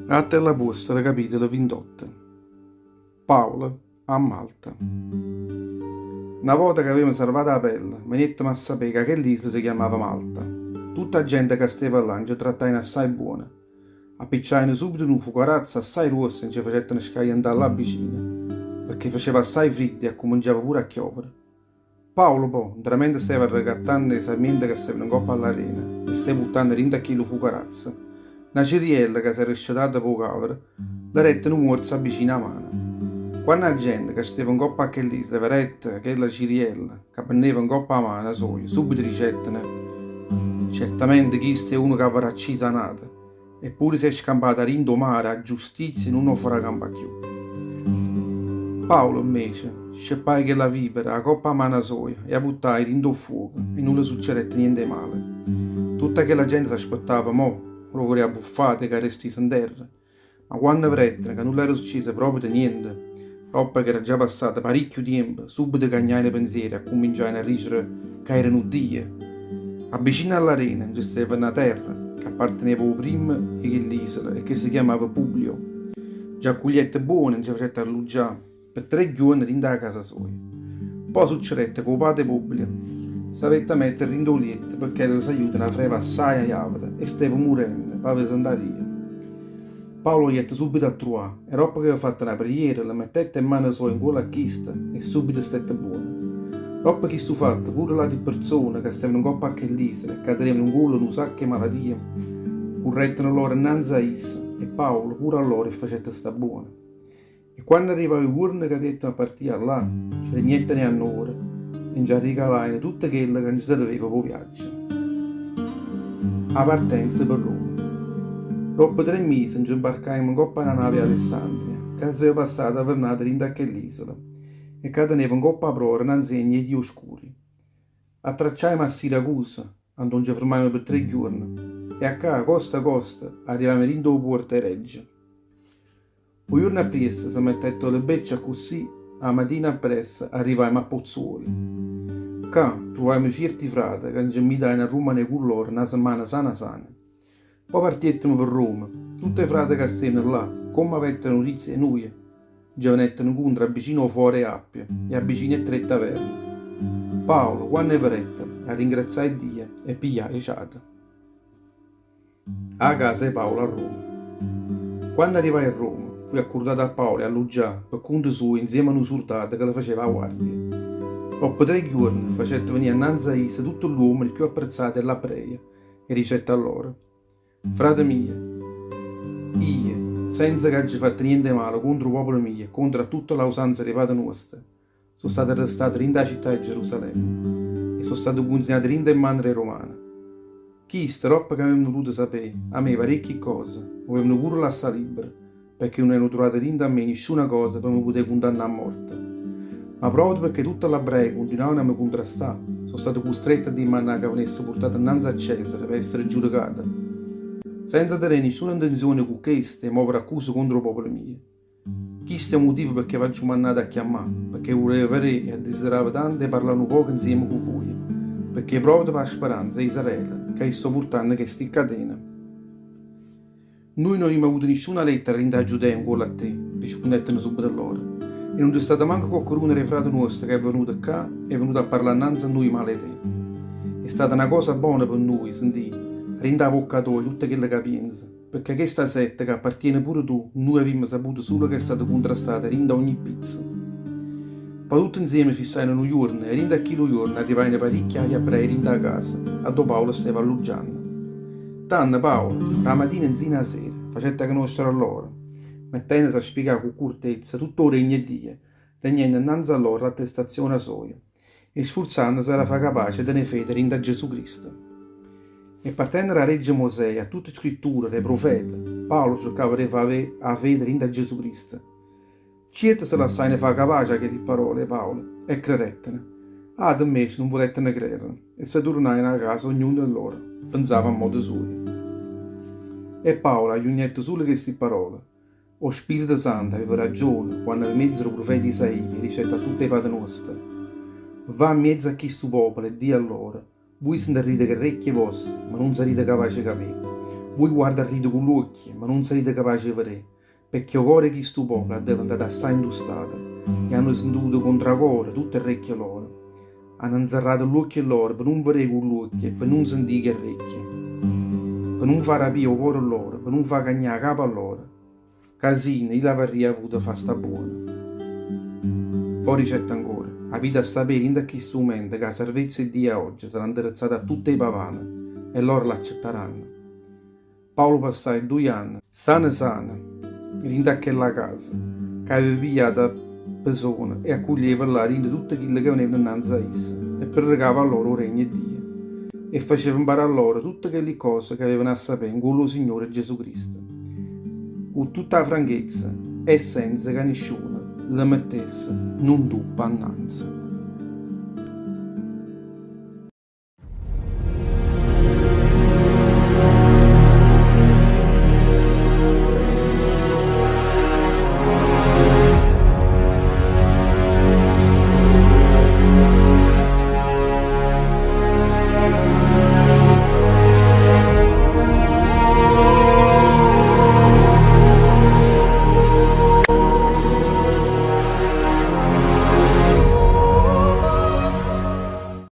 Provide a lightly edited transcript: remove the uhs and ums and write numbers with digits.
Atte alla posta, capitolo 28. Paolo a Malta. Una volta che avevamo salvato la pelle, venettem a sapere che l'isola si chiamava Malta. Tutta gente che stava là ci trattavano assai buona. Appicciavano subito un fuocorazzo assai rosso e ci facevano scagliare là vicino, perché faceva assai freddo e cominciava pure a piovere. Paolo poi, veramente stava raccattando le sarmiente che stavano in coppa all'arena e stava buttando dentro a quello fuocorazzo. Una ciriella che si era sciatata poco cavolo, la retta non morsa vicino a mano. Quando la gente che stava in coppa a quell'isola, la retta quella ciriella, che prendeva in coppa a mano soia, subito ricettano. Certamente questo è uno che avrà cisanata, eppure si è scampata rindomare a giustizia non lo farà campa più. Paolo invece sceppai che la vipera a coppa a mano soia e a buttare rindo fuoco e non le succedette niente male. Tutta che la gente si aspettava mo' lo voleva buffate che restisse in terra, ma quando avrettero che non era successo proprio di niente, roba che era già passata parecchio tempo, subito cagnai i pensieri a cominciare a dicere che erano die. Avvicino all'arena ci stava una terra che apparteneva prima che l'isola e che si chiamava Publio. Già cugliette buone ci facette alloggiare per 3 giorni dentro la casa sua. Poi succedette che il padre Publio s'avette a mettere in dolietto perché le aiutano a freva assai a Iavata e stava morendo per andare via. Paolo gli ha subito a trovare e dopo che aveva fatto una preghiera la mettette in mano sua in quella chista e subito stette buona. Dopo che stu fatto pure le altre persone che stavano in coppa a quell'isola e che tenevano in culo un sacco di malattie correttero loro innanzi a essa e Paolo pure a loro facette sta buona. E quando arrivava il giorno che avevano a partire là c'era niente ne hanno ora e ci regalai tutte quelle che ci serveva per il viaggio. A partenza per Roma. Dopo 3 mesi ci imbarcaimo in coppa una nave Alessandria, che si è passata a vernata dentro a quell'isola e che teneva in coppa a prora una insegna di oscuri. Attracciamo a Siracusa, dove ci fermavamo per 3 giorni, e a costa a costa, arrivavamo dentro il porto Reggio. Un giorno appresso si mettette le becce così, a mattina appresso arrivavamo a Pozzuoli. Qua trovavamo certi frati che ci invitavano a Roma con loro una settimana sana. Poi partietimo per Roma. Tutte le frate che stavano là, come avevano notizie noi, ci venettero incontro vicino fuori Appia e a vicino a 3 taverne. Paolo, quando è veretta, a ringraziare Dio e pigliare ciata. A casa di Paolo a Roma. Quando arrivai a Roma, fui accordato a Paolo e alloggiare per conto suo insieme a un soldato che le faceva a guardia. Dopo 3 giorni facette venire innanzi a essa tutto l'uomo il più apprezzato della preia e dicette a loro: Frate mio, io, senza che abbia fatto niente male contro il popolo mio e contro tutta la usanza di padre nostra, sono stato arrestato in la città di Gerusalemme e sono stato consegnato in mano ai romani. Questa roba che avevano voluto sapere, a me parecchie cose, volevano pure lasciare libera, perché non hanno trovato dentro a me nessuna cosa per mi poter condannare a morte. Ma proprio perché tutta l'ebrei continuavano a mi contrastare, sono stato costretto a dimandare che venisse portato innanzi a Cesare per essere giudicato, senza tenere nessuna intenzione con questo e muovere accuse contro il popolo mio. Questo è il motivo perché faccio mandato a chiamare, perché volevo vedere e desideravo tanto e parlare un poco insieme con voi, perché proprio per la speranza di Israele che sto portando queste catene. Noi non abbiamo avuto nessuna lettera da Giudea in quello a te, rispondettero subito loro. E non c'è stato manco qualcuno dei frati nostri che è venuto qua e è venuto a parlare innanzi a noi male te. È stata una cosa buona per noi, sentì, renda avvocatore tutte quelle capienze, perché questa setta che appartiene pure tu, noi abbiamo saputo solo che è stata contrastata rinda ogni pizza. Poi tutti insieme fissarono un giorno e rinda a chilo giorno arrivavano parecchi agli ebrei rinda a casa, a dove Paolo stava alloggiando. Tanto Paolo, la mattina insieme a sera, facette conoscere a loro, mettendosi a spiegare con curtezza tutto il regno di Dio, regnando innanzi a loro l'attestazione soia, e sforzandosi a fare capace di ne fede in Gesù Cristo. E partendo da Regge Mosè a tutte le scritture dei profeti, Paolo cercava di fare a fede in Gesù Cristo. Certo se la sai ne fa capace che le parole Paolo, e credettene. Ad invece non volettene credere, e se tornarono a casa ognuno di loro pensava a modo suo. E Paolo aggiungeva solo queste parole: O Spirito Santo aveva ragione quando in mezzo al profeta Isaia diceva a tutti i padri nostri: Va in mezzo a questo popolo e di a loro: Voi siete rite che orecchie vostre, ma non sarete capaci di capire. Voi guarda ride con gli occhi, ma non sarete capaci di vedere, perché il cuore che stu popolo è diventato assai industato, e hanno sentito contro cuore tutto il orecchio loro. Hanno inserrato l'occhio loro per non vedere con l'occhio e per non sentire che orecchio, per non fare rapire il cuore loro, per non far cagnare capo a loro. Casino, io l'avrei avuto fa sta buona. Poi ricetta ancora, la vita sta bene in questo momento che la salvezza di Dio oggi sarà indirizzata a tutti i pavani e loro l'accetteranno. Paolo passai 2 anni, sano, in quella casa, che aveva pigliato persone e accoglieva là in tutte quelle che venivano innanzi a essa e predicava a loro il regno di Dio e faceva imparare a loro tutte quelle cose che avevano a sapere con lo Signore Gesù Cristo, con tutta la franchezza e senza che nessuno le mettesse non dubbo annanzi.